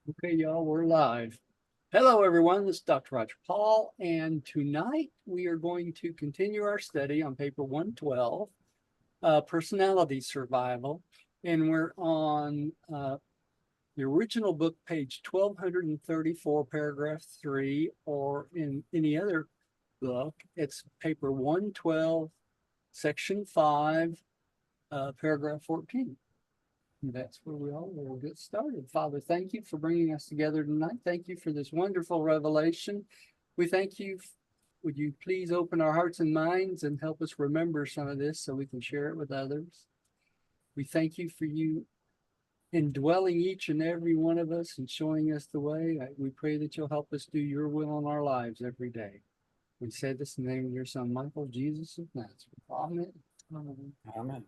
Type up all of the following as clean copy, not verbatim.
Okay, y'all, we're live. Hello, everyone. This is Dr. Roger Paul, and tonight we are going to continue our study on paper 112, personality survival, and we're on the original book, page 1234, paragraph 3, or in any other book, it's paper 112, section 5, paragraph 14. That's where we all will get started. Father, thank you for bringing us together tonight. Thank you for this wonderful revelation. We thank you. Would you please open our hearts and minds and help us remember some of this so we can share it with others? We thank you for you indwelling each and every one of us and showing us the way. We pray that you'll help us do your will in our lives every day. We say this in the name of your son, Michael, Jesus of Nazareth. Amen. Amen.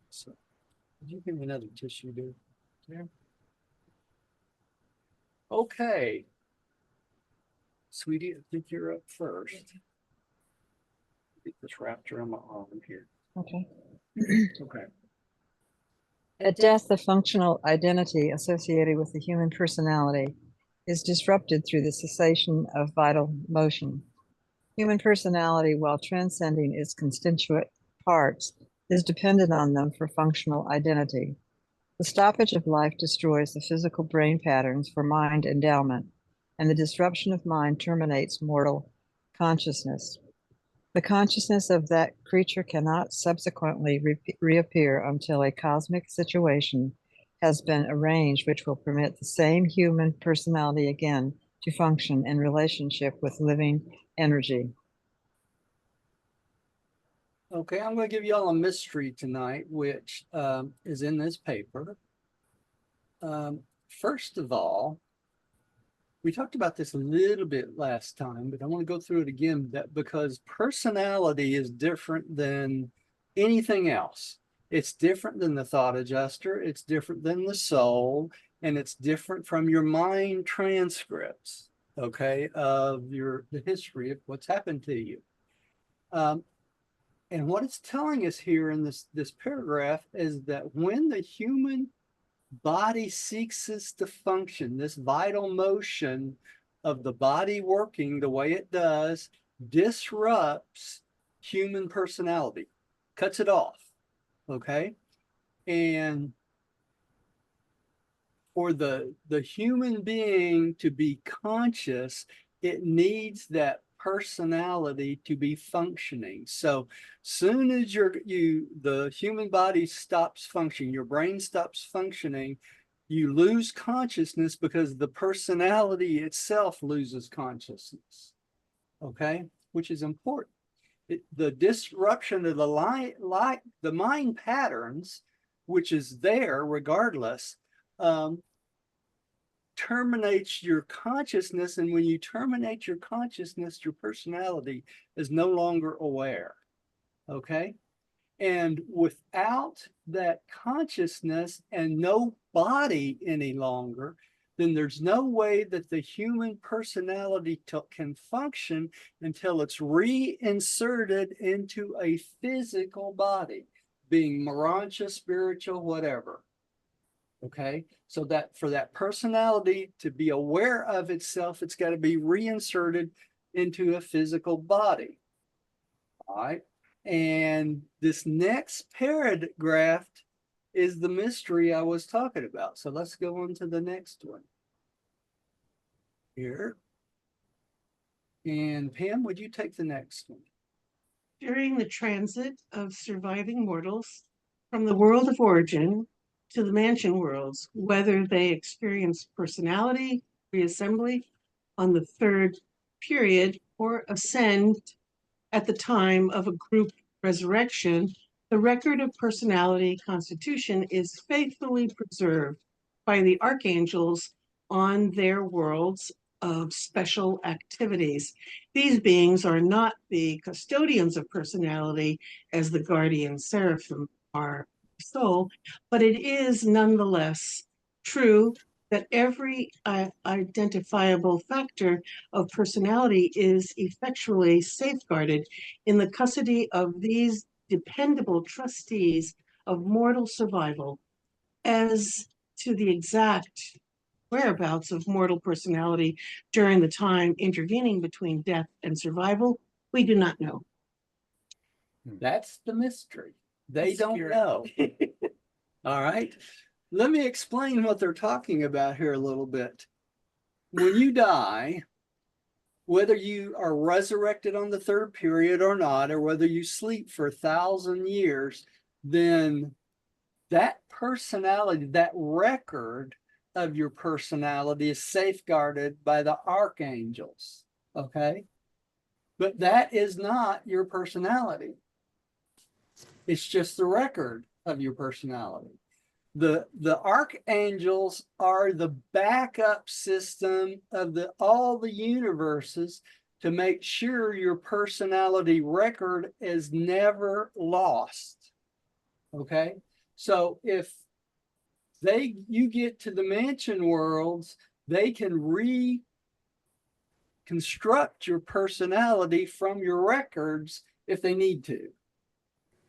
So, could you give me another tissue, dude? There. Okay. Sweetie, I think you're up first. Get this wrapped around my arm here. Okay. Okay. At death, the functional identity associated with the human personality is disrupted through the cessation of vital motion. Human personality, while transcending its constituent parts, is dependent on them for functional identity. The stoppage of life destroys the physical brain patterns for mind endowment, and the disruption of mind terminates mortal consciousness. The consciousness of that creature cannot subsequently reappear until a cosmic situation has been arranged which will permit the same human personality again to function in relationship with living energy. Okay, I'm going to give you all a mystery tonight, which is in this paper. First of all, we talked about this a little bit last time, but I want to go through it again because personality is different than anything else. It's different than the thought adjuster. It's different than the soul, and it's different from your mind transcripts, okay, of the history of what's happened to you. And what it's telling us here in this paragraph is that when the human body ceases to function, this vital motion of the body working the way it does disrupts human personality, cuts it off, okay? And for the human being to be conscious, it needs that personality to be functioning. So soon as the human body stops functioning, your brain stops functioning, you lose consciousness because the personality itself loses consciousness, okay? Which is important. The disruption of the mind patterns, which is there regardless, terminates your consciousness, and when you terminate your consciousness, your personality is no longer aware, okay? And without that consciousness and no body any longer, then there's no way that the human personality can function until it's reinserted into a physical body, being Morontia, spiritual, whatever. Okay, so that for that personality to be aware of itself, it's got to be reinserted into a physical body. All right, and this next paragraph is the mystery I was talking about. So let's go on to the next one here. And Pam, would you take the next one? During the transit of surviving mortals from the world of origin to the mansion worlds, whether they experience personality reassembly on the third period or ascend at the time of a group resurrection, the record of personality constitution is faithfully preserved by the Archangels on their worlds of special activities. These beings are not the custodians of personality as the guardian Seraphim are soul, but it is nonetheless true that every identifiable factor of personality is effectually safeguarded in the custody of these dependable trustees of mortal survival. As to the exact whereabouts of mortal personality during the time intervening between death and survival, we do not know. That's the mystery. They The don't spirit. know. All right. Let me explain what they're talking about here a little bit. When you die, whether you are resurrected on the third period or not, or whether you sleep for 1,000 years, then that personality, that record of your personality is safeguarded by the archangels. Okay. But that is not your personality. It's just the record of your personality. The archangels are the backup system of all the universes to make sure your personality record is never lost. Okay, so if you get to the mansion worlds, they can reconstruct your personality from your records if they need to.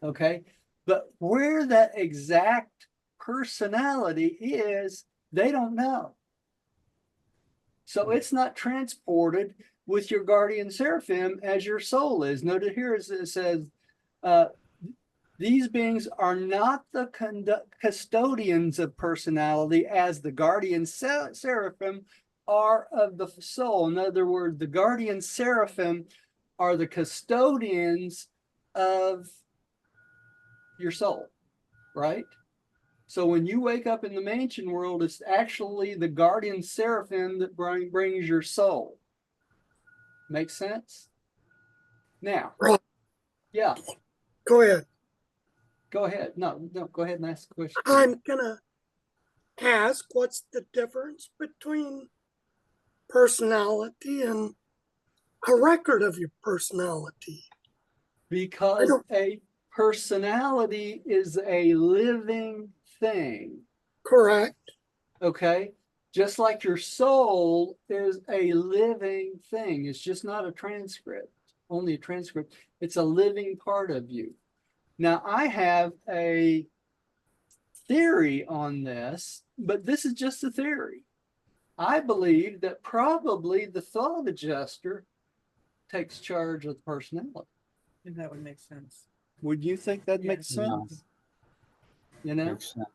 Okay, but where that exact personality is, they don't know. So it's not transported with your guardian seraphim as your soul is. Noted here it says, these beings are not the custodians of personality as the guardian seraphim are of the soul. In other words, the guardian seraphim are the custodians of your soul, right? So when you wake up in the mansion world, it's actually the guardian seraphim that brings your soul. Make sense? Now, Right. yeah. Go ahead. Go ahead. No, go ahead and ask the question. I'm gonna ask, what's the difference between personality and a record of your personality? Because a personality is a living thing. Correct. Okay? Just like your soul is a living thing. It's just not a transcript, only a transcript. It's a living part of you. Now, I have a theory on this, but this is just a theory. I believe that probably the thought adjuster takes charge of the personality. And that would make sense. Would you think that Yeah. makes sense? You know, Makes sense.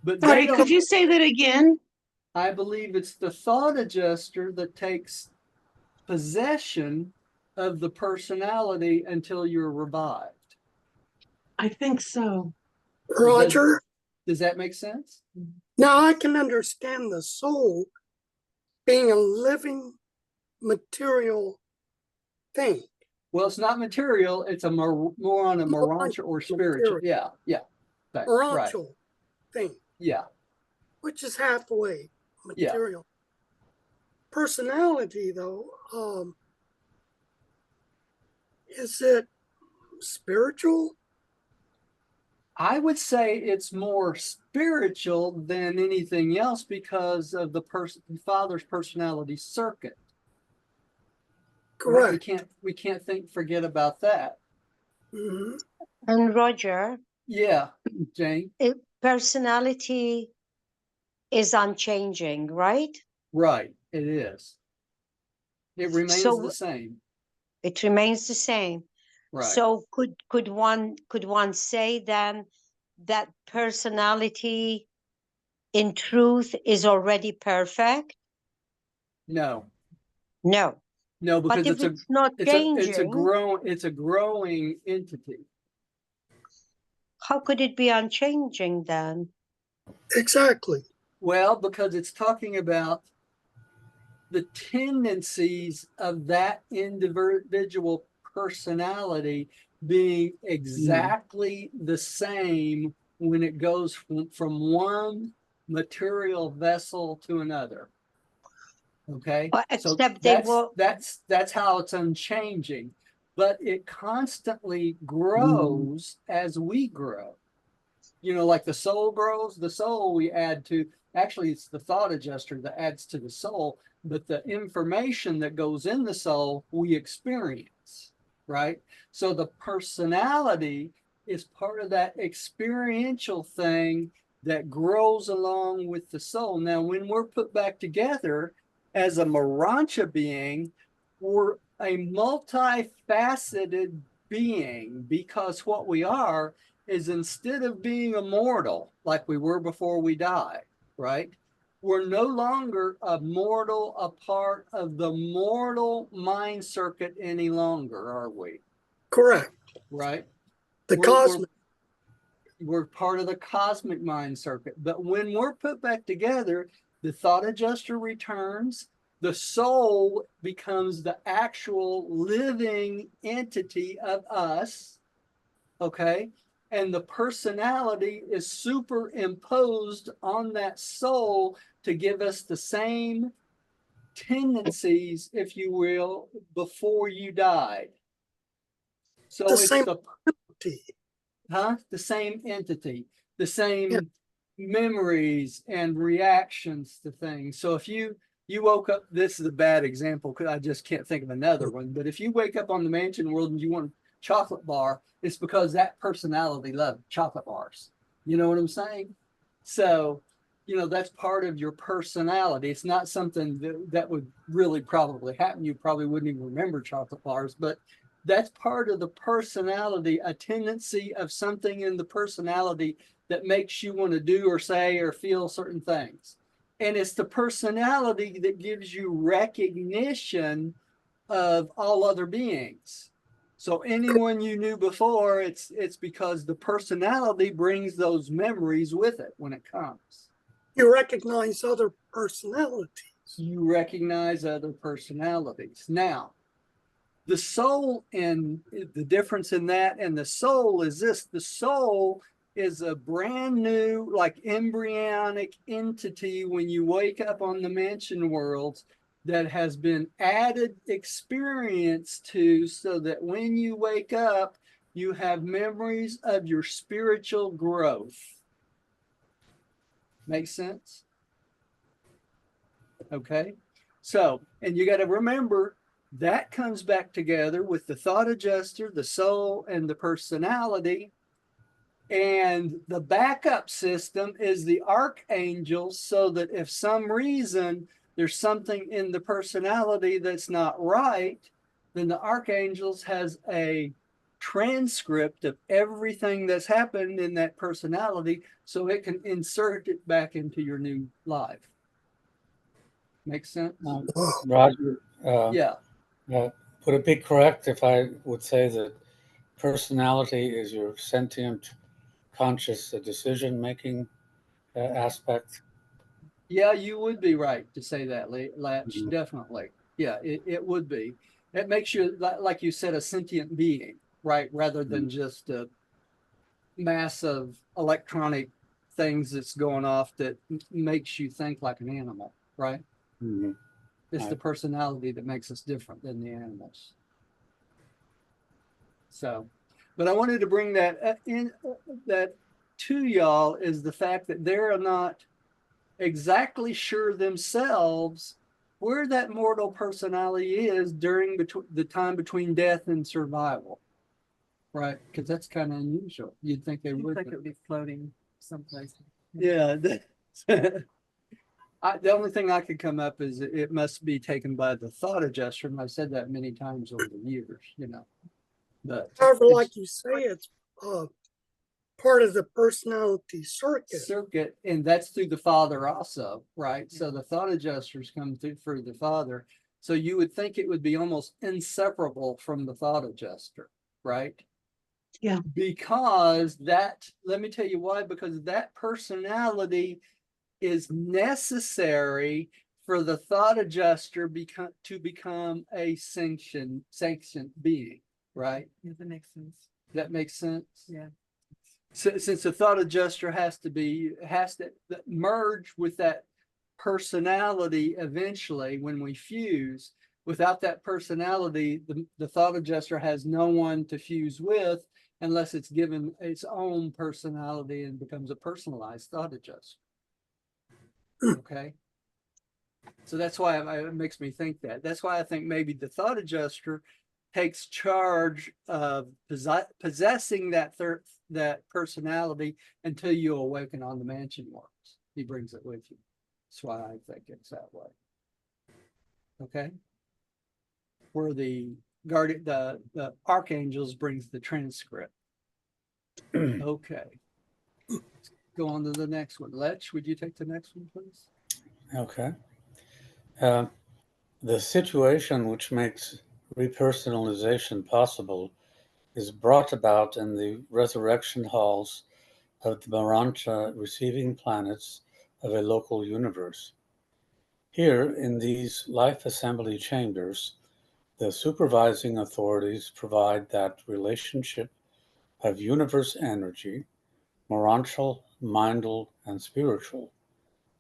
but Sorry, could you say that again? I believe it's the thought adjuster that takes possession of the personality until you're revived. I think so. Roger. Does that make sense? Now I can understand the soul being a living material thing. Well, it's not material. It's a more on a Morontia or spiritual. Yeah, yeah. Right, right. Morontia thing, Yeah, which is halfway Yeah. material. Personality, though, is it spiritual? I would say it's more spiritual than anything else because of the father's personality circuit. Right? Correct. We can't forget about that. Mhm. And Roger, Yeah, Jane. personality is unchanging, right? Right, it is. It remains So- the same. It remains the same. Right. So could one say then that personality in truth is already perfect? No, No. no, But because if it's not changing, it's a growing entity. how could it be unchanging then? Exactly. Well, because it's talking about the tendencies of that individual personality being exactly the same when it goes from one material vessel to another. Okay, so Except they will. that's how it's unchanging, but it constantly grows as we grow. You know, like the soul grows, the soul we add to, actually it's the thought adjuster that adds to the soul, but the information that goes in the soul we experience, right? So the personality is part of that experiential thing that grows along with the soul. Now, when we're put back together as a Morontia being, we're a multifaceted being, because what we are is, instead of being immortal like we were before we died, right? We're no longer a mortal, a part of the mortal mind circuit any longer, are we? Correct. Right? The We're- cosmic. we're part of the cosmic mind circuit. But when we're put back together, the thought adjuster returns, the soul becomes the actual living entity of us, okay? And the personality is superimposed on that soul to give us the same tendencies, if you will, before you died. So The it's same the the same entity, the same memories and reactions to things. So if you woke up, this is a bad example because I just can't think of another one, but if you wake up on the mansion world and you want a chocolate bar, it's because that personality loved chocolate bars. You know what I'm saying? So, you know, that's part of your personality. It's not something that would really probably happen. You probably wouldn't even remember chocolate bars, but that's part of the personality, a tendency of something in the personality that makes you want to do or say or feel certain things. And it's the personality that gives you recognition of all other beings. So anyone you knew before, it's because the personality brings those memories with it when it comes. You recognize other personalities. You recognize other personalities. Now, the soul, and the difference in that and the soul is this: the soul is a brand new, like, embryonic entity when you wake up on the mansion worlds, that has been added experience to, so that when you wake up, you have memories of your spiritual growth. Make sense? Okay. So, and you got to remember, that comes back together with the thought adjuster, the soul, and the personality. And the backup system is the Archangels, so that if some reason there's something in the personality that's not right, then the Archangels has a transcript of everything that's happened in that personality, so it can insert it back into your new life. Make sense? Roger, Yeah. would it be correct if I would say that personality is your sentient, conscious decision-making aspect? Yeah, you would be right to say that, Latch. Definitely. Yeah, it would be. It makes you, like you said, a sentient being, right? Rather than just a mass of electronic things that's going off that makes you think like an animal, right? Mm-hmm. It's the personality that makes us different than the animals. So, but I wanted to bring that in, that to y'all, is the fact that they're not exactly sure themselves where that mortal personality is during the time between death and survival, right? Because that's kind of unusual. You'd think they Seems would. like it would be floating someplace. Yeah. The only thing I could come up is it must be taken by the thought adjuster, and I've said that many times over the years, you know. But However, like you say, it's part of the personality circuit. And that's through the father also, right? So the thought adjusters come through the father. So you would think it would be almost inseparable from the thought adjuster, right? Yeah. Because that, let me tell you why, because that personality is necessary for the thought adjuster to become a sanctioned being, right? Yeah, that makes sense. That makes sense? Yeah. So, since the thought adjuster has to merge with that personality eventually when we fuse. Without that personality, the thought adjuster has no one to fuse with unless it's given its own personality and becomes a personalized thought adjuster. Okay. So that's why it makes me think that. That's why I think maybe the thought adjuster takes charge of possessing that personality until you awaken on the mansion worlds. He brings it with you. That's why I think it's that way. Okay. Where the guardian, the Archangels brings the transcript. Okay. Let's go on to the next one. Lech, would you take the next one, please? Okay. The situation which makes repersonalization possible is brought about in the resurrection halls of the Morontia receiving planets of a local universe. Here, in these life assembly chambers, the supervising authorities provide that relationship of universe energy, morontial, mindal, and spiritual,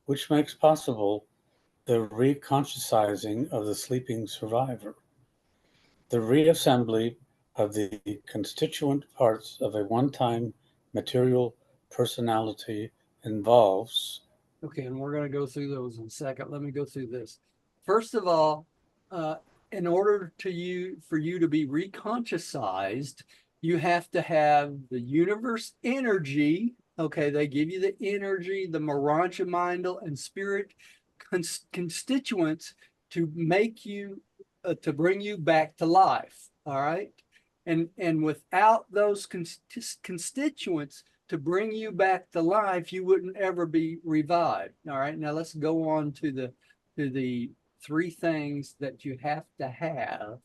which makes possible the reconsciousizing of the sleeping survivor, the reassembly of the constituent parts of a one-time material personality involves. Okay, and we're going to go through those in a second. Let me go through this. First of all, in order for you to be reconsciousized, you have to have the universe energy. Okay, they give you the energy, the Morontia mindal and spirit constituents to make you, to bring you back to life. All right, and without those constituents to bring you back to life, you wouldn't ever be revived. All right, now let's go on to the three things that you have to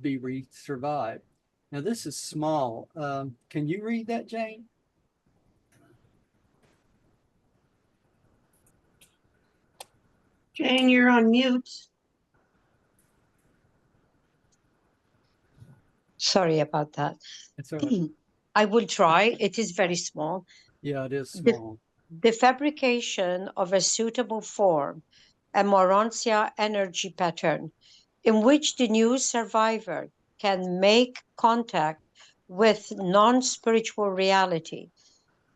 be survived. Now this is small. Can you read that, Jane? Jane, you're on mute. Sorry about that. It's all right. I will try. It is very small. Yeah, it is small. The fabrication of a suitable form, a Morontia energy pattern, in which the new survivor can make contact with non-spiritual reality,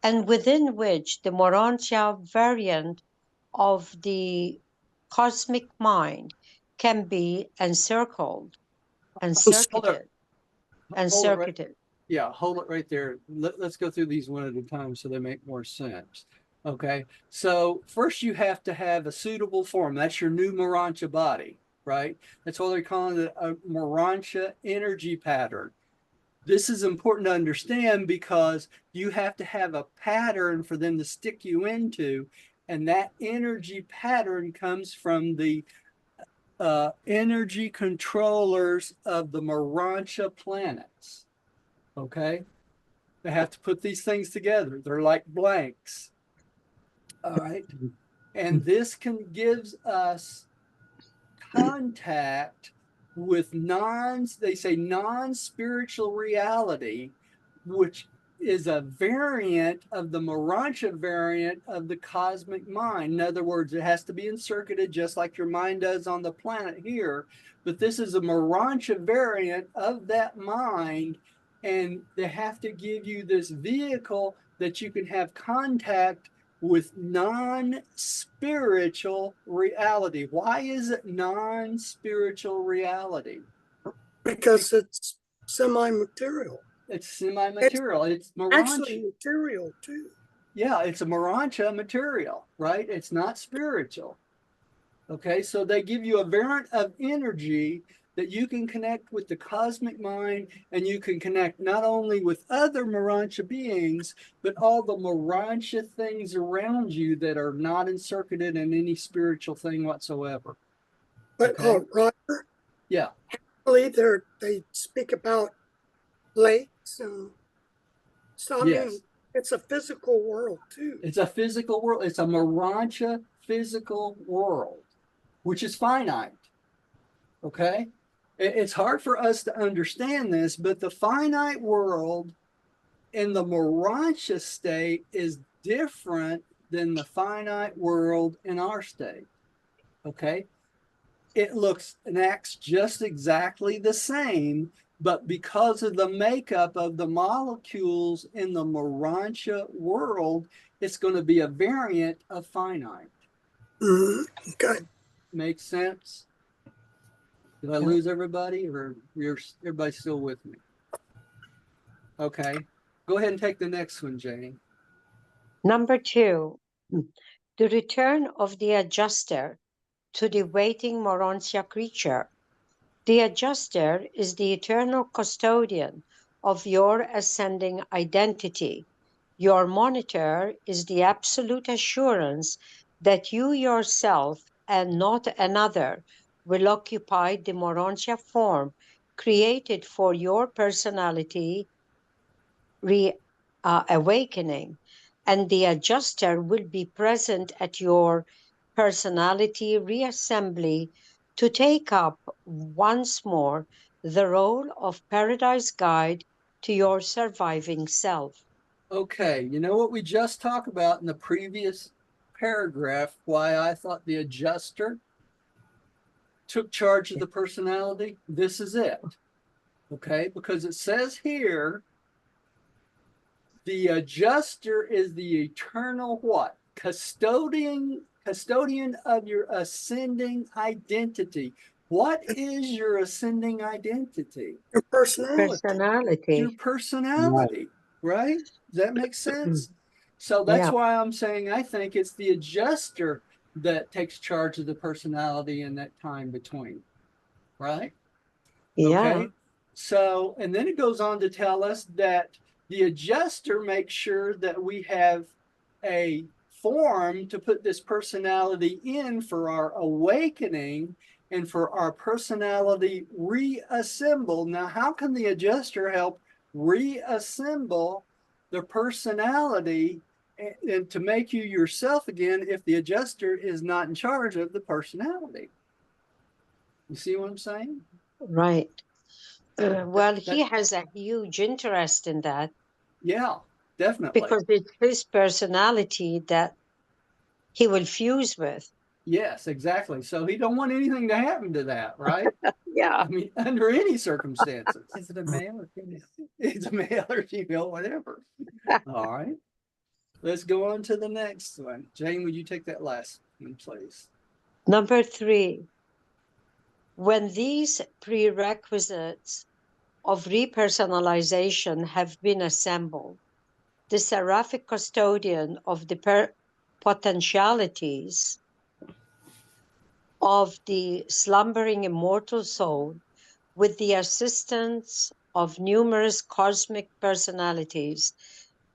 and within which the Morontia variant of the cosmic mind can be encircled, encircuited. Yeah, hold it right there. Let's go through these one at a time so they make more sense. Okay, so first you have to have a suitable form. That's your new Morontia body, right? That's why they're calling it a Morontia energy pattern. This is important to understand because you have to have a pattern for them to stick you into, and that energy pattern comes from the energy controllers of the Morontia planets. Okay, they have to put these things together. They're like blanks. All right, and this gives us contact with they say non-spiritual reality, which is a variant of the Morontia variant of the cosmic mind. In other words, it has to be encircuited just like your mind does on the planet here, but this is a Morontia variant of that mind, and they have to give you this vehicle that you can have contact with non-spiritual reality. Why is it non-spiritual reality? Because it's semi-material. It's semi-material. It's Morontia. Actually material too. Yeah, it's a Morontia material, right? It's not spiritual. Okay, so they give you a variant of energy that you can connect with the cosmic mind, and you can connect not only with other Morontia beings, but all the Morontia things around you that are not encircuited in any spiritual thing whatsoever. But Okay. Roger, Yeah. actually they speak about lakes and so I Yes. mean it's a physical world too. It's a physical world. It's a Morontia physical world, which is finite. Okay? It's hard for us to understand this, but the finite world in the Morontia state is different than the finite world in our state. Okay? It looks and acts just exactly the same, but because of the makeup of the molecules in the Morontia world, it's going to be a variant of finite. Okay. Makes sense? Did I lose everybody, or everybody still with me? Okay, go ahead and take the next one, Jane. Number 2, the return of the adjuster to the waiting Morontia creature. The adjuster is the eternal custodian of your ascending identity. Your monitor is the absolute assurance that you yourself and not another will occupy the Morontia form created for your personality awakening, and the adjuster will be present at your personality reassembly to take up once more the role of paradise guide to your surviving self. Okay, you know what we just talked about in the previous paragraph, why I thought the adjuster took charge of the personality? This is it. Okay, because it says here, the adjuster is the eternal what? Custodian of your ascending identity. What is your ascending identity? Your personality. Your personality, right? Does that make sense? So that's Yeah. why I'm saying I think it's the adjuster that takes charge of the personality in that time between, right? Yeah. Okay. So, and then it goes on to tell us that the adjuster makes sure that we have a form to put this personality in for our awakening and for our personality reassemble. Now, how can the adjuster help reassemble the personality and to make you yourself again if the adjuster is not in charge of the personality? You see what I'm saying? Right. Well, he has a huge interest in that Yeah, definitely. because it's his personality that he will fuse with. Yes, exactly. So he don't want anything to happen to that, right? Yeah. I mean, under any circumstances. Is it a male or female? It's a male or female, whatever. All right. Let's go on to the next one. Jane, would you take that last one, please? Number 3, when these prerequisites of repersonalization have been assembled, the seraphic custodian of the potentialities of the slumbering immortal soul, with the assistance of numerous cosmic personalities,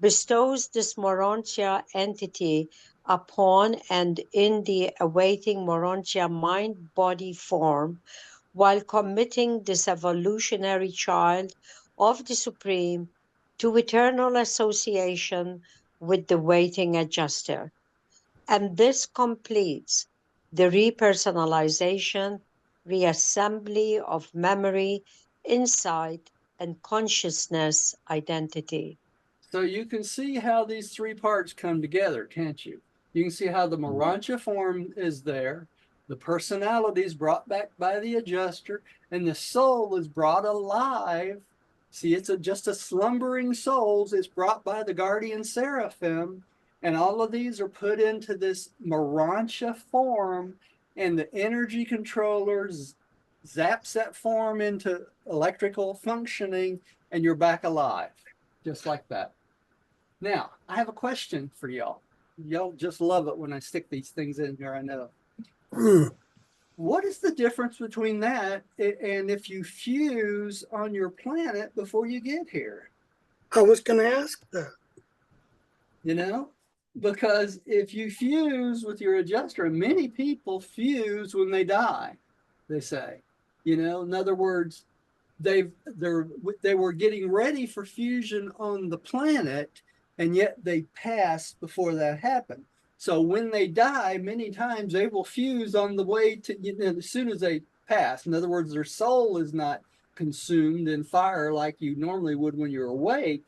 bestows this Morontia entity upon and in the awaiting Morontia mind-body form, while committing this evolutionary child of the Supreme to eternal association with the waiting adjuster. And this completes the repersonalization, reassembly of memory, insight, and consciousness identity. So you can see how these three parts come together, can't you? You can see how the Morontia form is there, the personality is brought back by the adjuster, and the soul is brought alive. See, it's just a slumbering soul. It's brought by the guardian Seraphim, and all of these are put into this Morontia form, and the energy controllers zaps that form into electrical functioning, and you're back alive, just like that. Now, I have a question for y'all. Y'all just love it when I stick these things in here, I know. What is the difference between that and if you fuse on your planet before you get here? I was going to ask that. You know, because if you fuse with your adjuster, many people fuse when they die, they say. You know, in other words, they were getting ready for fusion on the planet, and yet they passed before that happened. So when they die, many times they will fuse on the way to, you know, as soon as they pass. In other words, their soul is not consumed in fire like you normally would when you're awake,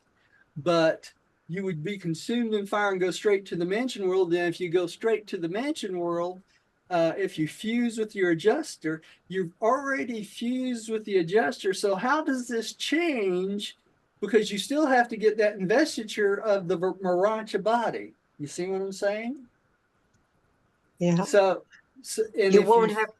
but you would be consumed in fire and go straight to the mansion world. Then if you go straight to the mansion world, if you fuse with your adjuster, you've already fused with the adjuster. So how does this change? Because you still have to get that investiture of the Morontia body. You see what I'm saying? Yeah. So and You if won't have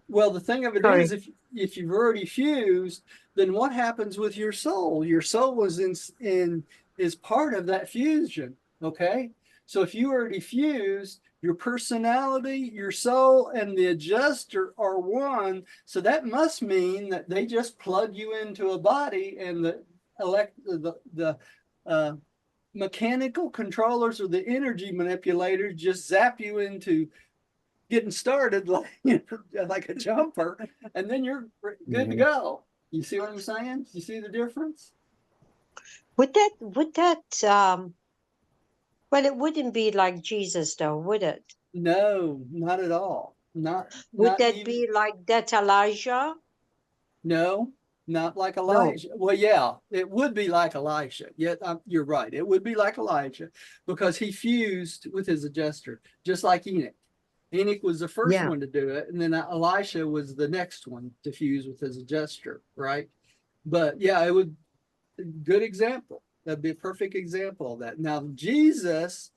Well, the thing of it Sorry. is, if you've already fused, then what happens with your soul? Your soul was is part of that fusion. Okay, so if you already fused, your personality, your soul, and the adjuster are one. So that must mean that they just plug you into a body, and the mechanical controllers or the energy manipulators just zap you into getting started like a jumper, and then you're good to go. You see what I'm saying? You see the difference? Would that well, it wouldn't be like Jesus though, would it? No, not at all. Not Would not that even. be like that Elijah? No, not like No. Elijah. Well, yeah, it would be like Elijah. Yeah, you're right. It would be like Elijah because he fused with his adjuster, just like Enoch. Enoch was the first Yeah. one to do it, and then Elisha was the next one to fuse with his adjuster, right? But yeah, it would, good example. That'd be a perfect example of that. Now, Jesus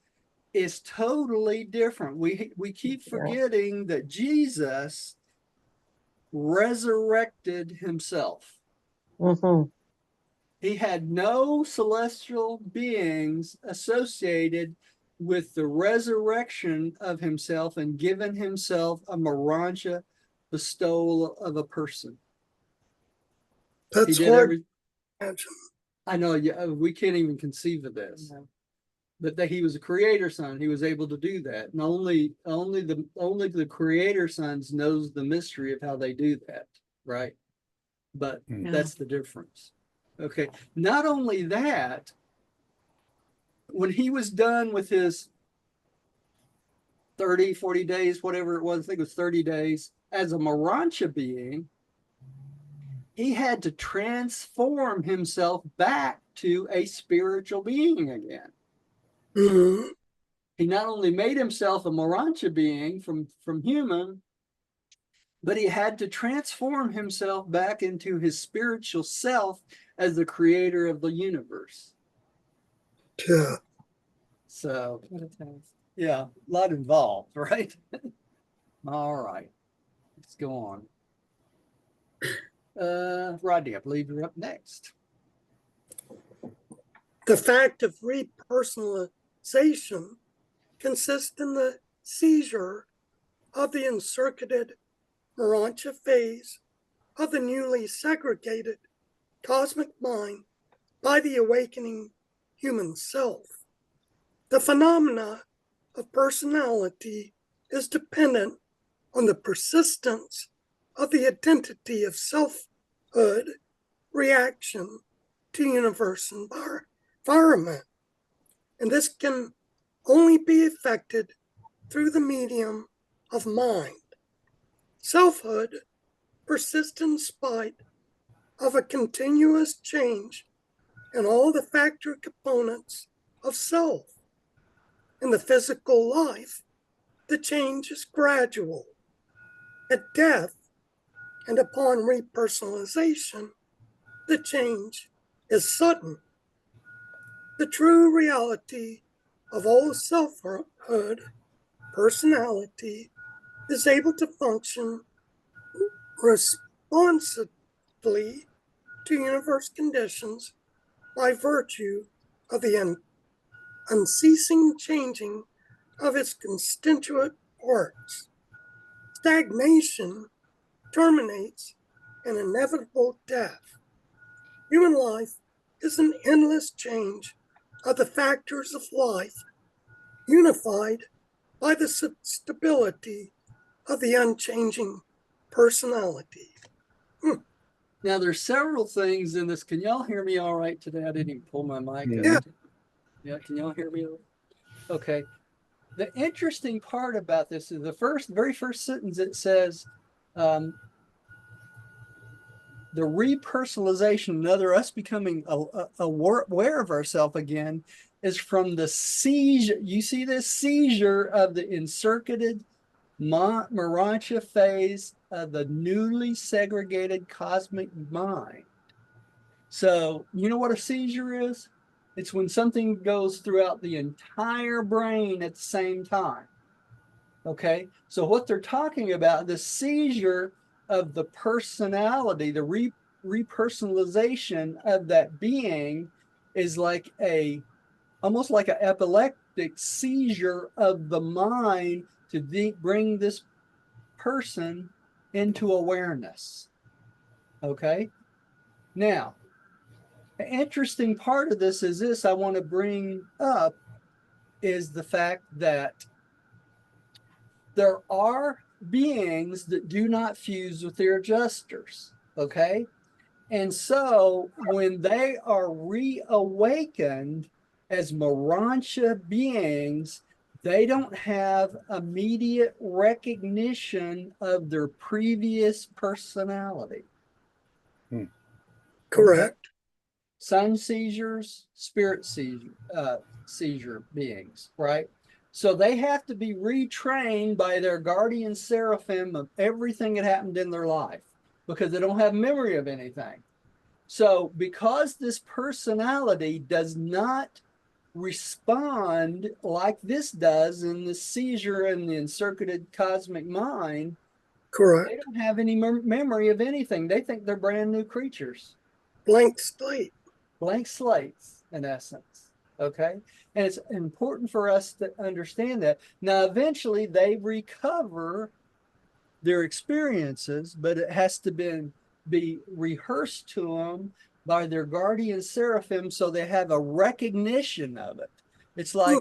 is totally different. We keep forgetting that Jesus resurrected himself. Mm-hmm. He had no celestial beings associated with the resurrection of himself and given himself a Morontia bestowal of a person. That's hard to imagine. I know, yeah, we can't even conceive of this. No. But that he was a creator son, he was able to do that. And only the creator sons knows the mystery of how they do that, right? But that's the difference. Okay. Not only that, when he was done with his 30, 40 days, whatever it was, I think it was 30 days, as a Morontia being, he had to transform himself back to a spiritual being again. Mhm. He not only made himself a Morontia being from human, but he had to transform himself back into his spiritual self as the creator of the universe. Yeah. So, What a task. yeah, a lot involved, right? All right, let's go on. Rodney, I believe you're up next. The fact of repersonalization consists in the seizure of the encircuited Morontia phase of the newly segregated cosmic mind by the awakening human self. The phenomena of personality is dependent on the persistence of the identity of selfhood reaction to universe environment. And this can only be effected through the medium of mind. Selfhood persists in spite of a continuous change in all the factor components of self. In the physical life, the change is gradual. At death, and upon repersonalization, the change is sudden. The true reality of all selfhood, personality, is able to function responsively to universe conditions by virtue of the unceasing changing of its constituent parts. Stagnation terminates in inevitable death. Human life is an endless change of the factors of life, unified by the stability of the unchanging personality. Now, there's several things in this. Can y'all hear me all right today? I didn't even pull my mic Yeah. up. Yeah, can y'all hear me? Okay. The interesting part about this is the very first sentence. It says, the repersonalization, another us becoming aware of ourselves again, is from the seizure. You see this seizure of the encircuited Morontia phase of the newly segregated cosmic mind. So, you know what a seizure is? It's when something goes throughout the entire brain at the same time. Okay, so what they're talking about, the seizure of the personality, the repersonalization of that being is like almost like an epileptic seizure of the mind to bring this person into awareness. Okay. Now, the interesting part of this is this I want to bring up is the fact that there are beings that do not fuse with their adjusters. Okay. And so when they are reawakened as Morontia beings, they don't have immediate recognition of their previous personality. Correct. Sun seizures, spirit seizure beings, right? So they have to be retrained by their guardian seraphim of everything that happened in their life because they don't have memory of anything. So because this personality does not respond like this does in the seizure and the encircuited cosmic mind, Correct. they don't have any memory of anything. They think they're brand new creatures. Blank slate. Blank slates, in essence. Okay. And it's important for us to understand that. Now, eventually they recover their experiences, but it has to be rehearsed to them by their guardian seraphim so they have a recognition of it. It's like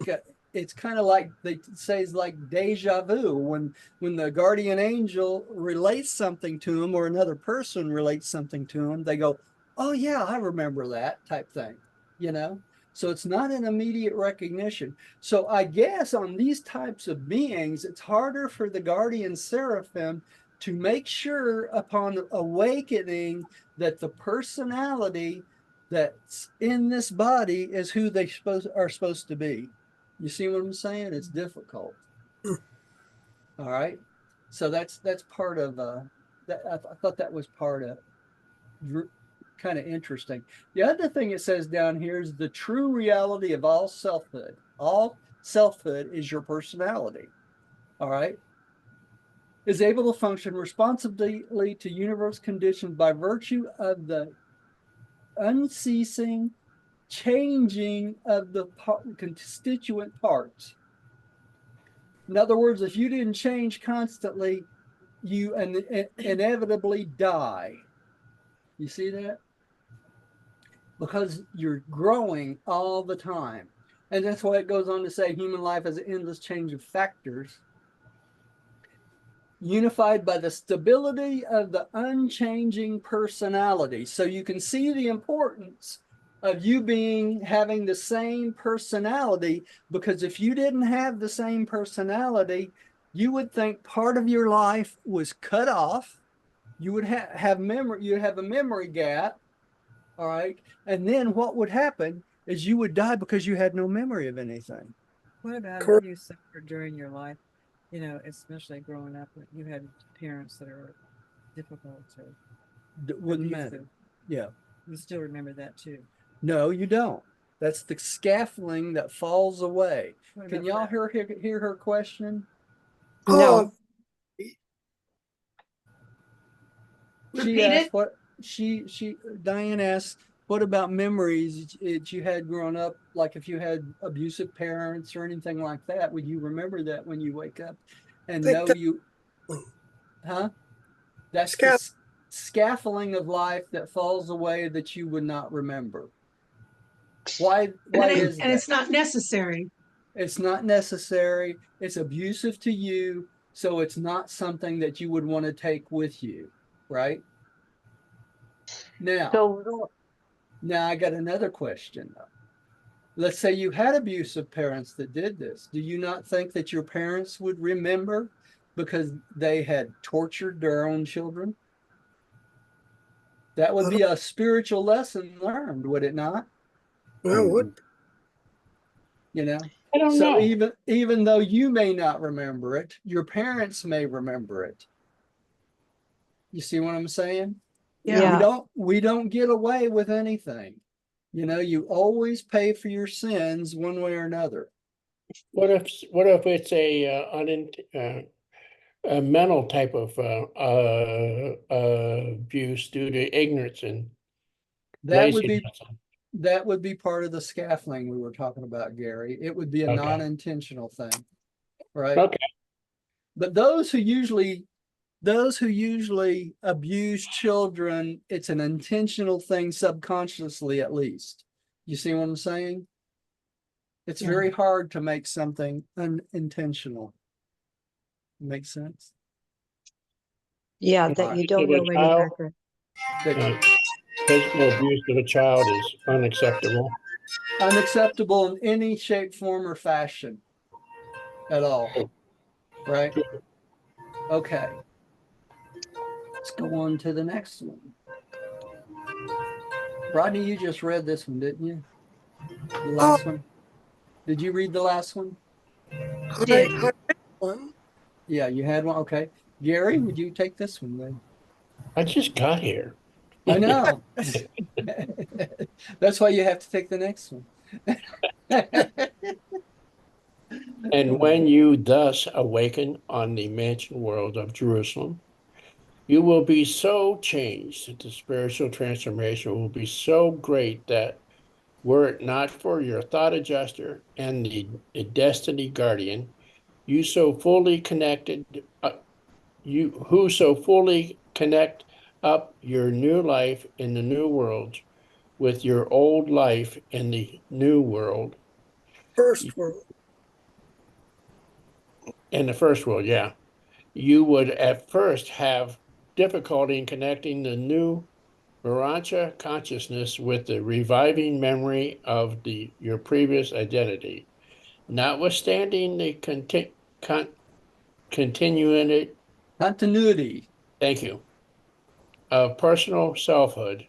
it's kind of like they say it's like deja vu when the guardian angel relates something to them or another person relates something to them, they go, oh yeah, I remember that type thing, you know? So it's not an immediate recognition. So I guess on these types of beings, it's harder for the guardian seraphim to make sure upon awakening that the personality that's in this body is who they are supposed to be. You see what I'm saying? It's difficult. All right. So that's part of that. I thought that was part of kind of interesting. The other thing it says down here is the true reality of all selfhood. All selfhood is your personality. All right. Is able to function responsibly to universe conditions by virtue of the unceasing changing of the constituent parts. In other words, if you didn't change constantly, you inevitably die. You see that? Because you're growing all the time. And that's why it goes on to say human life is an endless change of factors, unified by the stability of the unchanging personality. So you can see the importance of you having the same personality, because if you didn't have the same personality, you would think part of your life was cut off. You would have memory, you'd have a memory gap. All right. And then what would happen is you would die because you had no memory of anything. What about Correct. if you suffered during your life, you know, especially growing up, you had parents that are difficult or It wouldn't matter. abusive? Yeah. You still remember that too. No, you don't. That's the scaffolding that falls away. What Can about y'all that? hear her question? No. She Repeat asked it. what Diane asked, what about memories that you had growing up? Like if you had abusive parents or anything like that, would you remember that when you wake up and Think know that- you, huh? That's the scaffolding of life that falls away that you would not remember. Why is that? And it's not necessary. It's not necessary. It's abusive to you. So it's not something that you would want to take with you, right? Now I got another question. Let's say you had abusive parents that did this. Do you not think that your parents would remember because they had tortured their own children? That would be a spiritual lesson learned, would it not? Well, what? You know? I don't So know. even though you may not remember it, your parents may remember it. You see what I'm saying? Yeah. We don't get away with anything. You know, you always pay for your sins one way or another. What if it's a a mental type of abuse due to ignorance and That would be laziness. that would be part of the scaffolding we were talking about, Gary. It would be a Okay. non-intentional thing, right? Okay. But those who usually abuse children, it's an intentional thing subconsciously, at least. You see what I'm saying? It's very hard to make something unintentional. Make sense? Yeah, that you don't know any better. Physical abuse of a child is unacceptable. Unacceptable in any shape, form, or fashion at all. Right? Okay. Let's go on to the next one. Rodney, you just read this one, didn't you? The last one. Did you read the last one? I read one. Yeah, you had one. Okay. Gary, would you take this one then? I just got here. I know. That's why you have to take the next one. And when you thus awaken on the mansion world of Jerusalem, you will be so changed that the spiritual transformation will be so great that were it not for your thought adjuster and the destiny guardian, you so fully connected, who so fully connect up your new life in the new world with your old life in the new world. First world. In the first world, yeah. You would at first have difficulty in connecting the new Morontia consciousness with the reviving memory of your previous identity. Notwithstanding the continuity, thank you, of personal selfhood,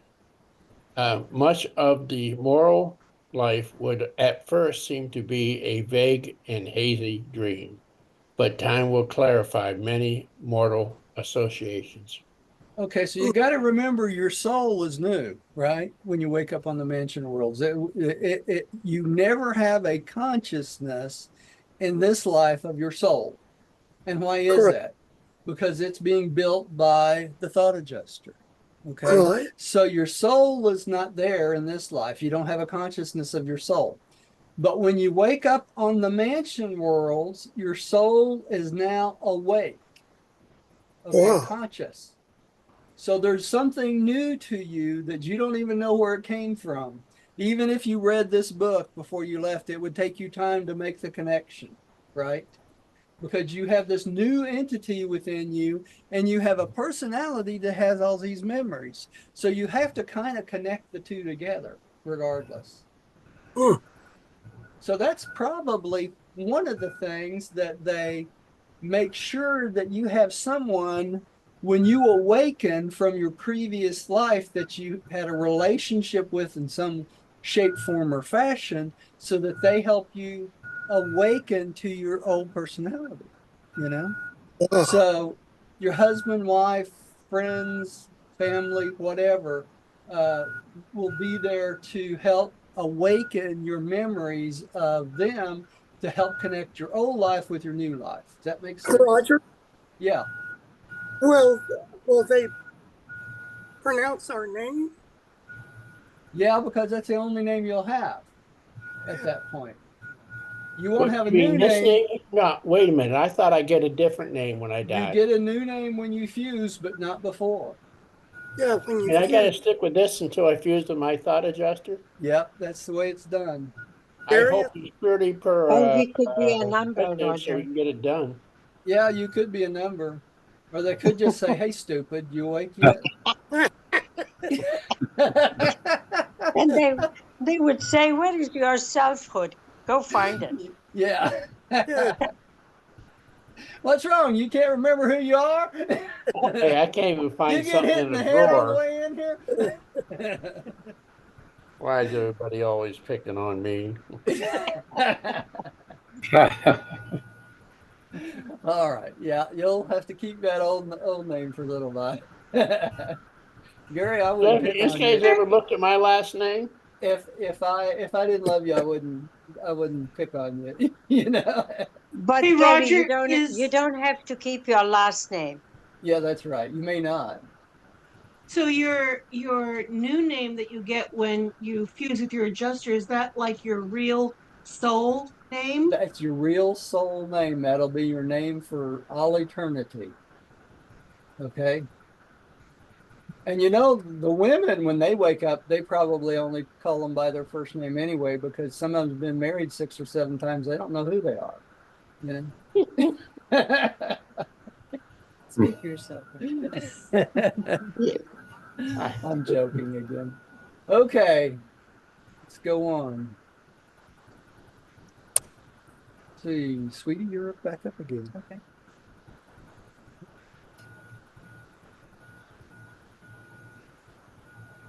much of the moral life would at first seem to be a vague and hazy dream, but time will clarify many mortal associations. Okay, so you got to remember your soul is new, right? When you wake up on the mansion worlds, you never have a consciousness in this life of your soul. And why is that? Because it's being built by the thought adjuster. Okay, Right. So your soul is not there in this life. You don't have a consciousness of your soul. But when you wake up on the mansion worlds, your soul is now awake. Okay, Wow. conscious. So there's something new to you that you don't even know where it came from. Even if you read this book before you left, it would take you time to make the connection, right? Because you have this new entity within you and you have a personality that has all these memories. So you have to kind of connect the two together regardless. So that's probably one of the things that they make sure that you have someone when you awaken from your previous life that you had a relationship with in some shape, form, or fashion, so that they help you awaken to your old personality, you know? Wow. So your husband, wife, friends, family, whatever, will be there to help awaken your memories of them to help connect your old life with your new life. Does that make sense? Roger, Yeah. will they pronounce our name? Yeah, because that's the only name you'll have at that point. You won't What, have a you mean new this name. No, wait a minute. I thought I'd get a different name when I You die. get a new name when you fuse, but not before. Yeah, when you And I got to fuse. stick with this until I fuse with my thought adjuster. Yep, that's the way it's done. I Gary, hope he's pretty per And we could be a number, effective so Roger. we can get it done. Yeah, you could be a number. Or they could just say, hey, stupid, you awake yet? And they would say, "Where is your selfhood? Go find it." Yeah. yeah, What's wrong? You can't remember who you are? Hey, I can't even You find get something hit in in the a head on the drawer. way in here? Why is everybody always picking on me? All right. Yeah, you'll have to keep that old name for a little while. Gary, I wouldn't pick This on guy's you. ever looked at my last name? if I didn't love you, I wouldn't pick on you. You know. But Hey, Gary, you Roger, don't have to keep your last name. Yeah, that's right. You may not. so your new name that you get when you fuse with your adjuster, is that like your real soul name? That's your real soul name. That'll be your name for all eternity. Okay. And you know, the women, when they wake up, they probably only call them by their first name anyway, because some of them's been married 6 or 7 times. They don't know who they are. You know? Speak for yourself. I'm joking again. Okay, let's go on. Let's see, sweetie, you're back up again. Okay.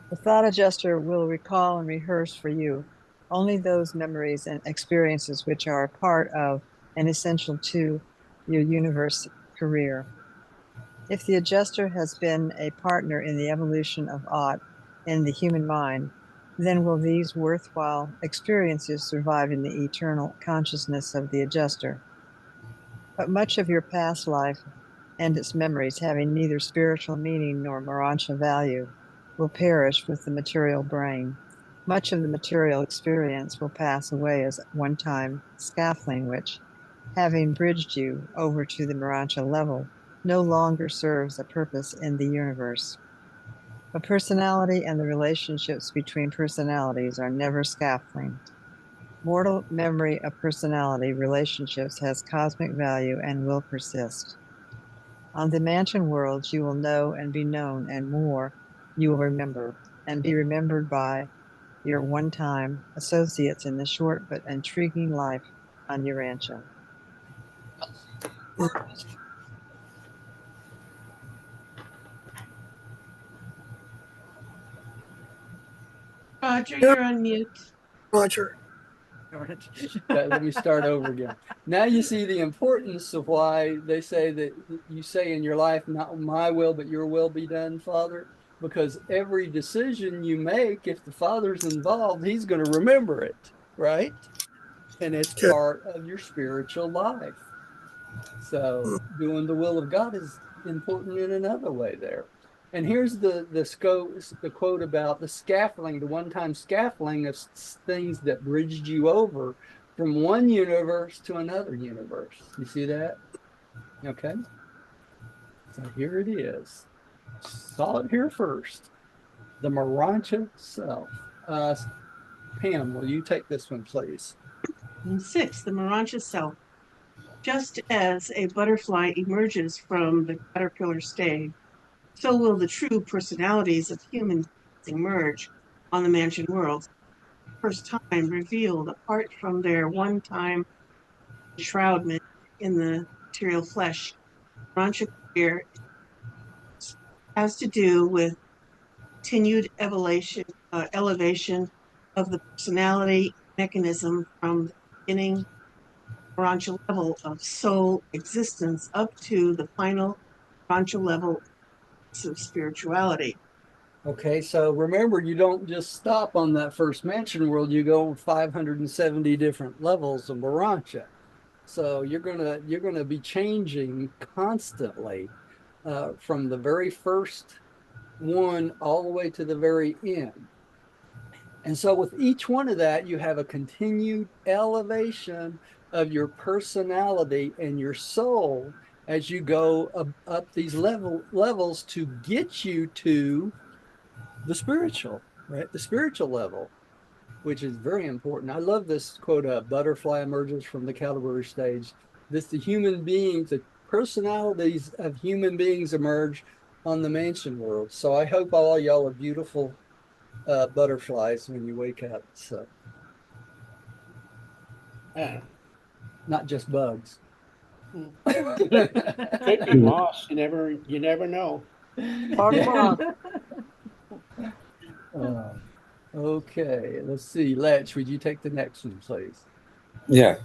The thought adjuster will recall and rehearse for you only those memories and experiences which are a part of and essential to your universe career. If the adjuster has been a partner in the evolution of aught in the human mind, then will these worthwhile experiences survive in the eternal consciousness of the adjuster. But much of your past life and its memories, having neither spiritual meaning nor Morontia value, will perish with the material brain. Much of the material experience will pass away as one-time scaffolding, which, having bridged you over to the Morontia level, no longer serves a purpose in the universe. A personality and the relationships between personalities are never scaffolding. Mortal memory of personality relationships has cosmic value and will persist. On the mansion worlds, you will know and be known, and more, you will remember and be remembered by your one-time associates in the short but intriguing life on Urantia. Roger, you're on mute. Roger. Let me start over again. Now you see the importance of why they say that you say in your life, not my will, but your will be done, Father. Because every decision you make, if the Father's involved, he's going to remember it, right? And it's Okay. part of your spiritual life. So doing the will of God is important in another way there. And here's the quote about the scaffolding, the one-time scaffolding of things that bridged you over from one universe to another universe. You see that? Okay. So here it is. Saw it here first. The Morontia self. Pam, will you take this one, please? And 6, the Morontia self. Just as a butterfly emerges from the caterpillar stage, so will the true personalities of humans emerge on the mansion world, first time revealed apart from their one-time enshroudment in the material flesh. Morontia career has to do with continued elevation of the personality mechanism from the beginning Morontia level of soul existence up to the final Morontia level of spirituality. Okay, so remember, you don't just stop on that first mansion world, you go 570 different levels of Morontia. So you're gonna be changing constantly from the very first one all the way to the very end. And so with each one of that, you have a continued elevation of your personality and your soul as you go up these levels to get you to the spiritual, right? The spiritual level, which is very important. I love this quote, a butterfly emerges from the caterpillar stage. The human beings, the personalities of human beings emerge on the mansion world. So I hope all y'all are beautiful butterflies when you wake up. So Yeah. not just bugs. Could be moss. You never know. Or Yeah. more. Okay, let's see. Letch, would you take the next one, please? Yeah.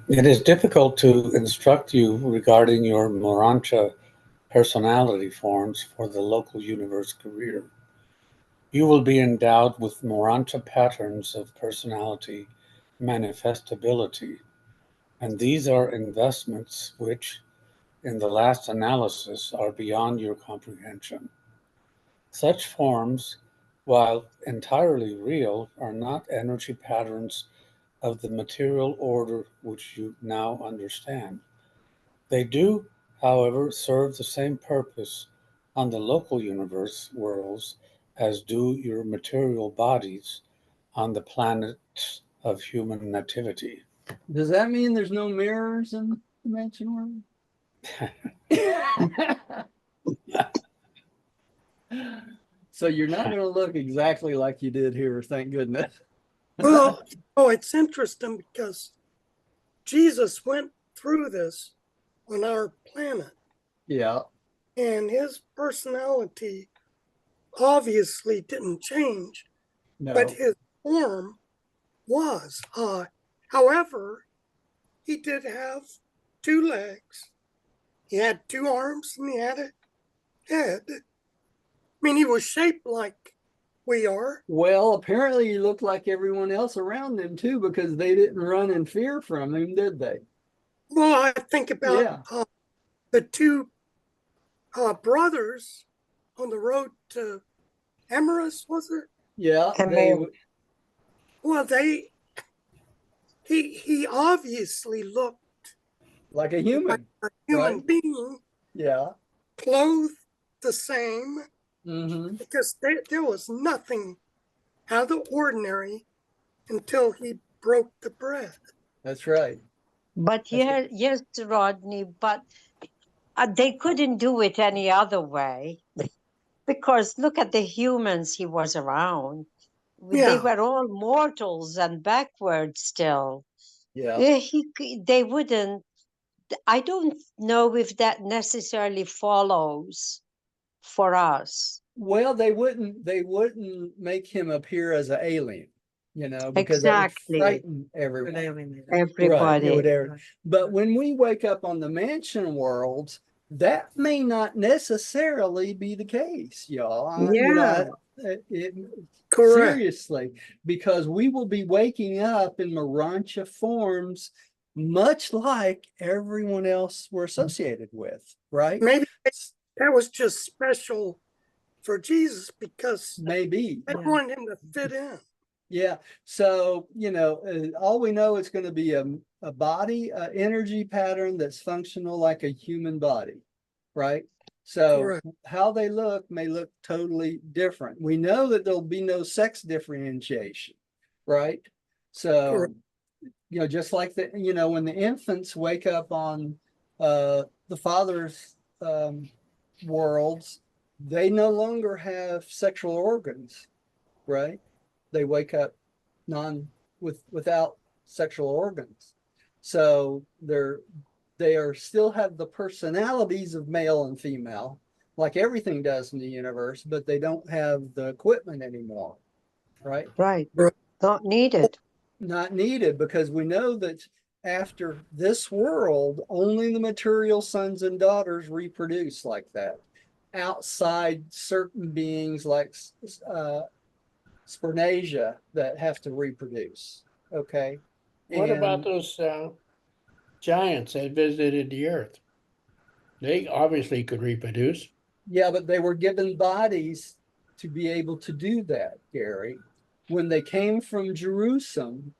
It is difficult to instruct you regarding your Morontia personality forms for the local universe career. You will be endowed with Morontia patterns of personality manifestability, and these are investments which, in the last analysis, are beyond your comprehension. Such forms, while entirely real, are not energy patterns of the material order which you now understand. They do, however, serve the same purpose on the local universe worlds as do your material bodies on the planets of human nativity. Does that mean there's no mirrors in the dimension world? So you're not going to look exactly like you did here, thank goodness. Well, oh, it's interesting because Jesus went through this on our planet, Yeah, and his personality obviously didn't change, but no. his form was. However, he did have 2 legs. He had 2 arms and he had a head. I mean, he was shaped like we are. Well, apparently he looked like everyone else around them too, because they didn't run in fear from him, did they? Well, I think about the 2 brothers on the road to Emirates, was it? Yeah, Well, he obviously looked like a like human, a human right? being, Yeah. clothed the same, Mm-hmm. because there was nothing out of the ordinary until he broke the bread. That's right. But yes, Rodney, but they couldn't do it any other way because look at the humans he was around. They Yeah, were all mortals and backward still. Yeah. They wouldn't. I don't know if that necessarily follows for us. Well, they wouldn't make him appear as an alien, because that would Exactly. frighten everyone. Right. Everybody. It would But when we wake up on the mansion worlds, that may not necessarily be the case, y'all. Yeah. correct. Seriously, because we will be waking up in Morontia forms, much like everyone else we're associated with, right? Maybe that was just special for Jesus because Maybe. they wanted him to fit in. Yeah. So, all we know is going to be a body, energy pattern that's functional like a human body, right? So Correct. how they look may look totally different. We know that there'll be no sex differentiation, right? So, Correct. just like when the infants wake up on the father's worlds, they no longer have sexual organs, right? They wake up without sexual organs. So they still have the personalities of male and female, like everything does in the universe, but they don't have the equipment anymore, right? Right. Right. Not needed. Not needed, because we know that after this world, only the material sons and daughters reproduce like that. Outside certain beings like Spernasia that have to reproduce. Okay. What about those giants that visited the earth? They obviously could reproduce. Yeah, but they were given bodies to be able to do that, Gary. When they came from Jerusalem,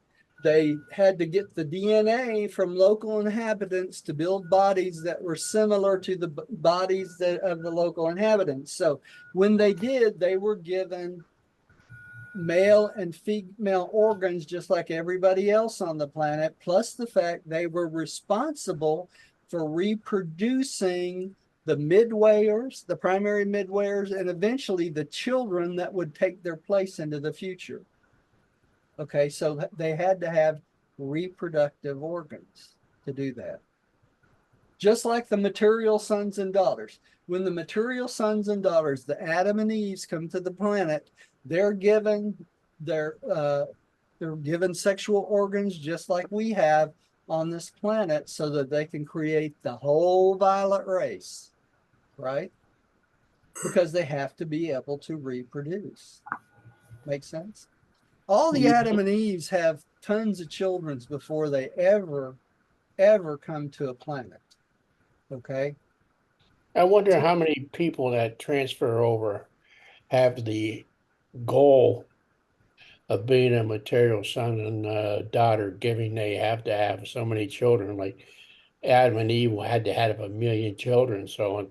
they had to get the DNA from local inhabitants to build bodies that were similar to the bodies of the local inhabitants. So when they did, they were given male and female organs just like everybody else on the planet, plus the fact they were responsible for reproducing the midwayers, the primary midwayers, and eventually the children that would take their place into the future. Okay, so they had to have reproductive organs to do that. Just like the material sons and daughters. When the material sons and daughters, the Adam and Eve, come to the planet, they're given sexual organs just like we have on this planet, so that they can create the whole violet race, right? because they have to be able to reproduce. Make sense? All the Adam and Eves have tons of children before they ever come to a planet. Okay. I wonder how many people that transfer over have the goal of being a material son and daughter, given they have to have so many children. Like Adam and Eve had to have 1,000,000 children. So,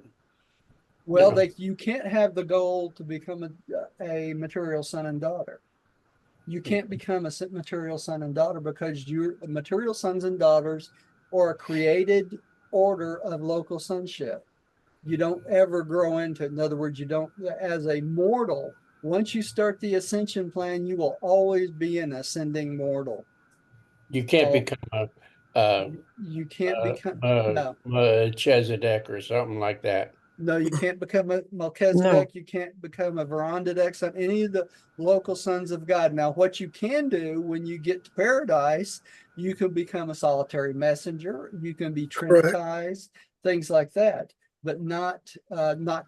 well, you can't have the goal to become a material son and daughter. You can't become a material son and daughter because your material sons and daughters are a created order of local sonship. You don't ever grow into it. In other words, you don't, as a mortal, once you start the ascension plan, you will always be an ascending mortal. you can't become you can't become no. Melchizedek or something like that. No, you can't become a Melchizedek. You can't become a Verondidek, son, any of the local sons of God. Now, what you can do when you get to paradise, you can become a solitary messenger. You can be trinitized, things like that, but not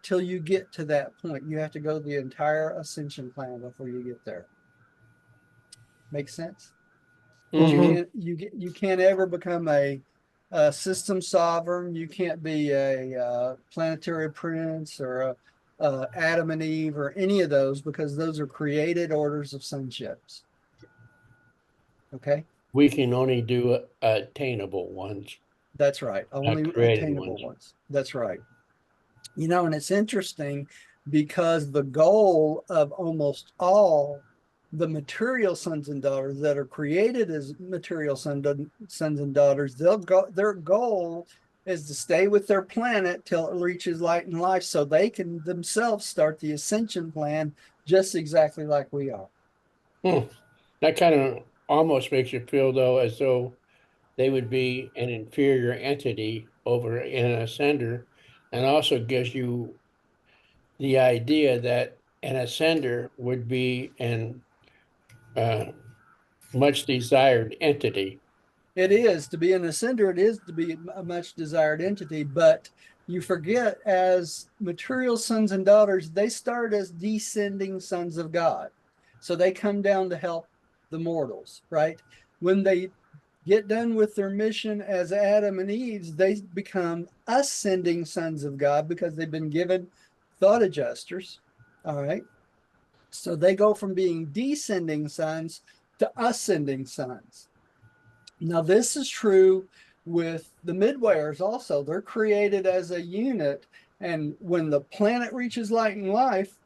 till you get to that point. You have to go the entire ascension plan before you get there. Makes sense? You can't ever become a system sovereign. You can't be a planetary prince or a Adam and Eve or any of those, because those are created orders of sonships. Okay. We can only do attainable ones. That's right. Only attainable ones. That's right. You know, and it's interesting because the goal of almost all the material sons and daughters that are created as material sons and daughters, their goal is to stay with their planet till it reaches light and life, so they can themselves start the ascension plan just exactly like we are. That kind of almost makes you feel, though, as though they would be an inferior entity over an ascender, and also gives you the idea that an ascender would be an much desired entity. It is to be an ascender. It is to be a much desired entity, but you forget, as material sons and daughters, they start as descending sons of God. So they come down to help the mortals, right? When they get done with their mission as Adam and Eve, they become ascending sons of God because they've been given thought adjusters. All right. So they go from being descending sons to ascending sons. Now, this is true with the midwayers also. They're created as a unit, and when the planet reaches light and life,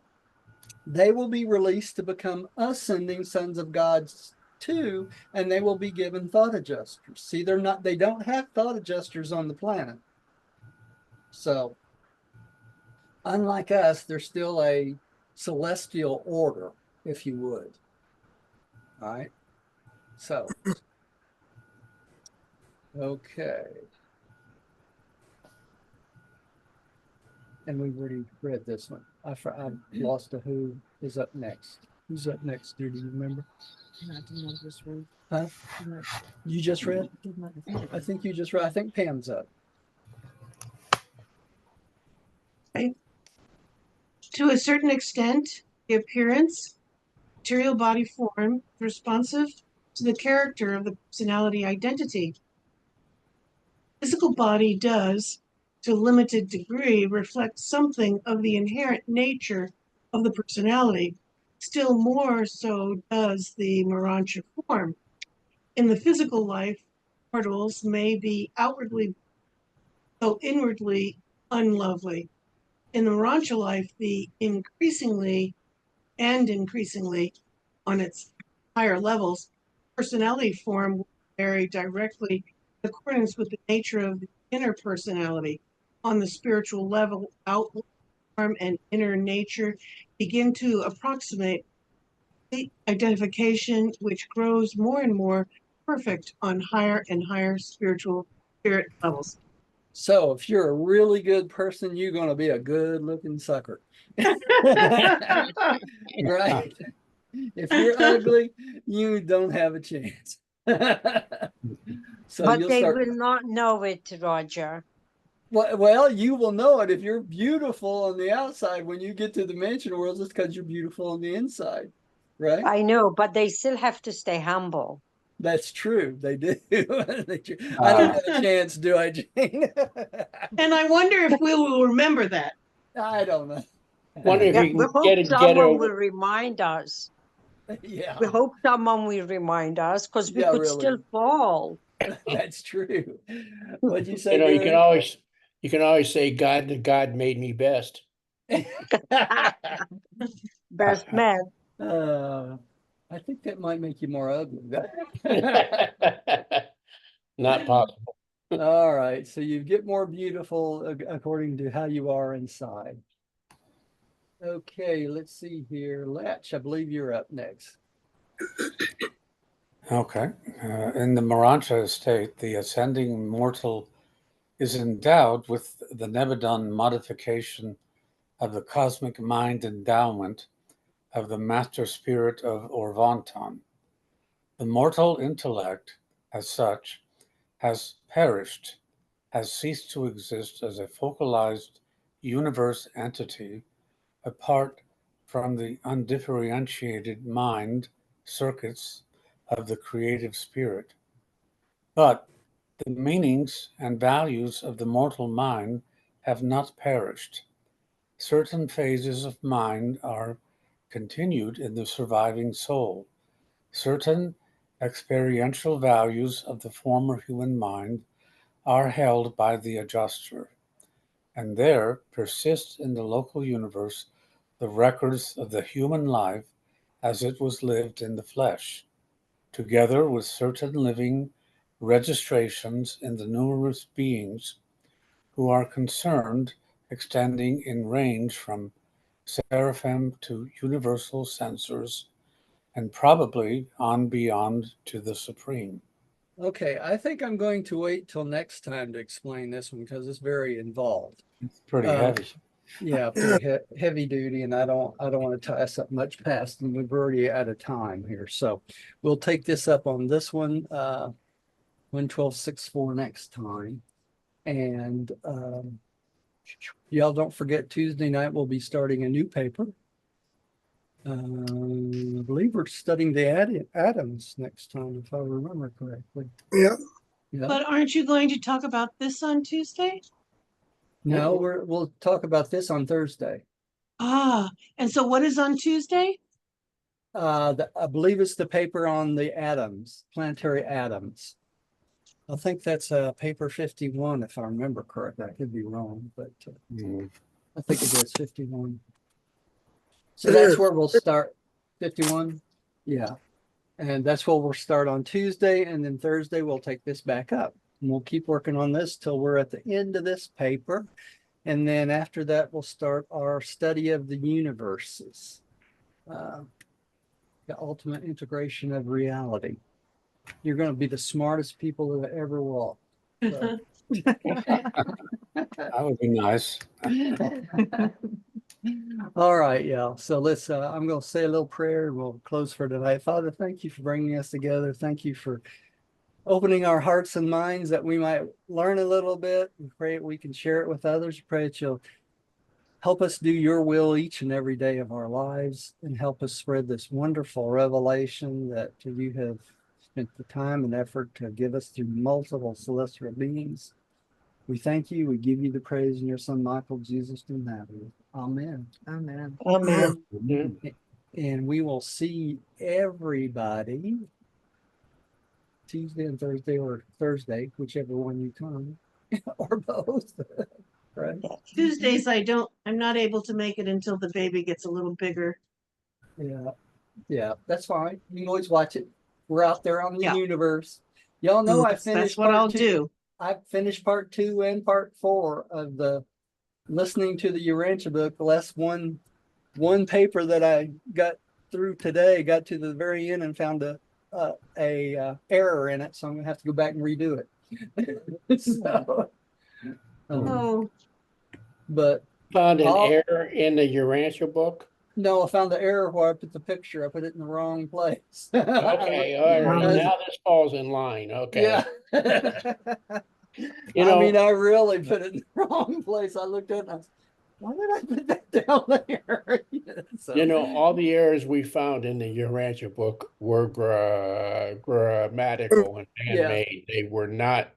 they will be released to become ascending sons of God too, and they will be given thought adjusters. See, they don't have thought adjusters on the planet. So, unlike us, they're still a celestial order, if you would. All right. So, okay. And we've already read this one. I lost to who is up next. Who's up next, dear? Do you remember? Huh? You just read? I think you just read. I think Pam's up. Okay. To a certain extent, the appearance, material body form, responsive to the character of the personality identity. Physical body does, to a limited degree, reflect something of the inherent nature of the personality. Still more so does the Morontia form. In the physical life, mortals may be outwardly, though inwardly, unlovely. In the Morontia life, the increasingly on its higher levels, personality form will vary directly in accordance with the nature of the inner personality. On the spiritual level, outward form and inner nature begin to approximate identification, which grows more and more perfect on higher and higher spiritual spirit levels. So if you're a really good person, you're going to be a good looking sucker. Right? If you're ugly, you don't have a chance. So but they will not know it, Roger. Well, you will know it if you're beautiful on the outside. When you get to the mansion world, it's because you're beautiful on the inside, right? I know, but they still have to stay humble. That's true. They do. I don't Ah, have a chance, do I, Jane? And I wonder if we will remember that. I don't know. Wonder if Yeah, you we can hope get someone a will remind us. Yeah, We hope someone will remind us because we yeah, could still really. fall. That's true. What'd you you say, know, Gary? you can always say God made me best. Best man. Uh, I think that might make you more ugly. Not possible. All right, so you get more beautiful according to how you are inside. Okay, let's see here. Latch, I believe you're up next. okay. In the Morontia state, the ascending mortal is endowed with the Nebadon modification of the cosmic mind endowment of the master spirit of Orvanton. The mortal intellect, as such, has perished, has ceased to exist as a focalized universe entity apart from the undifferentiated mind circuits of the creative spirit. But the meanings and values of the mortal mind have not perished. Certain phases of mind are continued in the surviving soul. Certain experiential values of the former human mind are held by the adjuster, and there persist in the local universe the records of the human life as it was lived in the flesh, together with certain living registrations in the numerous beings who are concerned, extending in range from Seraphim to universal censors, and probably on beyond to the Supreme. Okay, I think I'm going to wait till next time to explain this one because it's very involved. It's pretty Uh, heavy. Yeah, pretty heavy duty, and I don't want to tie us up much past, and we've already out of time here. So we'll take this up on this one, 11264 next time. And y'all don't forget Tuesday night we'll be starting a new paper. I believe we're studying the atoms next time, if I remember correctly. Yeah. Yeah. But aren't you going to talk about this on Tuesday? No, we'll talk about this on Thursday. Ah, and so what is on Tuesday? I believe it's the paper on the atoms, planetary atoms. I think that's paper 51, if I remember correctly. I could be wrong, but I think it is 51. So that's where we'll start. 51? Yeah. And that's where we'll start on Tuesday. And then Thursday, we'll take this back up. And we'll keep working on this till we're at the end of this paper. And then after that, we'll start our study of the universes. The ultimate integration of reality. You're going to be the smartest people that ever walked. So. That would be nice. All right, yeah. So let's, I'm going to say a little prayer and we'll close for tonight. Father, thank you for bringing us together. Thank you for opening our hearts and minds that we might learn a little bit. We pray that we can share it with others. Pray that you'll help us do your will each and every day of our lives and help us spread this wonderful revelation that you have spent the time and effort to give us through multiple celestial beings. We thank you. We give you the praise in your son, Michael, Jesus, in heaven. Amen. Amen. Amen. And we will see everybody Tuesday and Thursday, or Thursday, whichever one you come, or both. Right? Tuesdays, I'm not able to make it until the baby gets a little bigger. Yeah. Yeah, that's fine. You can always watch it. We're out there on the Yeah. universe. Y'all know I That's finished what I'll part 2. do. I finished part 2 and part 4 of the listening to the Urantia book. The last one paper that I got through today, got to the very end and found a error in it, so I'm gonna have to go back and redo it. So, Oh, but Found an error in the Urantia book. no, I found the error where I put the picture. I put it in the wrong place. Okay, all right. Now this falls in line. Okay. Yeah. You I mean, know, I really put it in the wrong place. I looked at it and I was, why did I put that down there? So, you know, all the errors we found in the Urantia book were grammatical and yeah, man-made. They were not.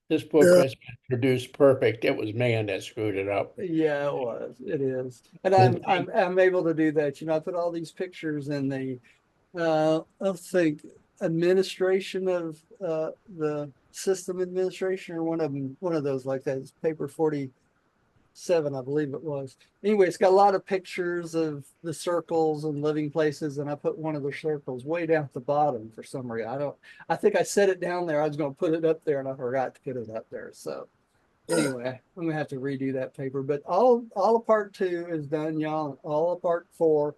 This book Yeah. has been produced perfect. It was man that screwed it up. yeah, it was. It is. And And I'm able to do that. You know, I put all these pictures in the let's think administration of the system administration or one of those like that. It's paper 47, I believe it was. Anyway, it's got a lot of pictures of the circles and living places, and I put one of the circles way down at the bottom for some reason. I think I set it down there. I was going to put it up there and I forgot to put it up there. So anyway, I'm gonna have to redo that paper. But all of part 2 is done, y'all. All of part 4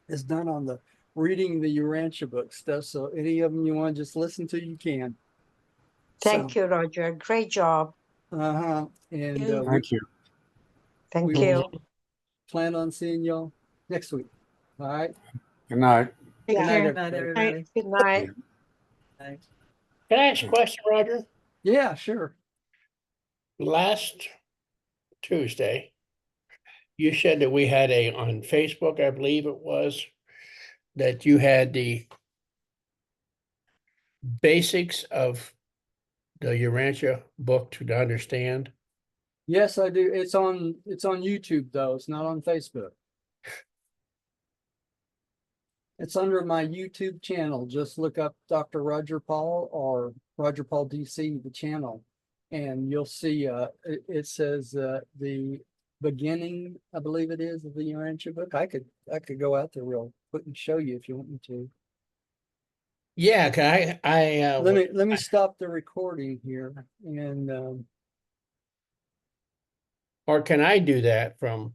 is done on the reading the Urantia book stuff. So any of them you want to just listen to, you can. Thank you, Roger. Great job. Uh-huh. And Yeah. Thank you. Thank we you. will plan on seeing y'all next week. All right. Good night. Take Yeah. Good night, care. Night, everybody. everybody. Good night. Night. can I ask a question, Roger? Yeah, sure. Last Tuesday, you said that we had on Facebook, I believe it was, that you had the basics of the Urantia book to understand. Yes, I do. It's on YouTube though. It's not on Facebook. It's under my YouTube channel. Just look up Dr. Roger Paul or Roger Paul DC, the channel, and you'll see it says the beginning, I believe it is, of the Urantia book. I could go out there real quick and show you if you want me to. Yeah, I Let me stop the recording here and or can I do that from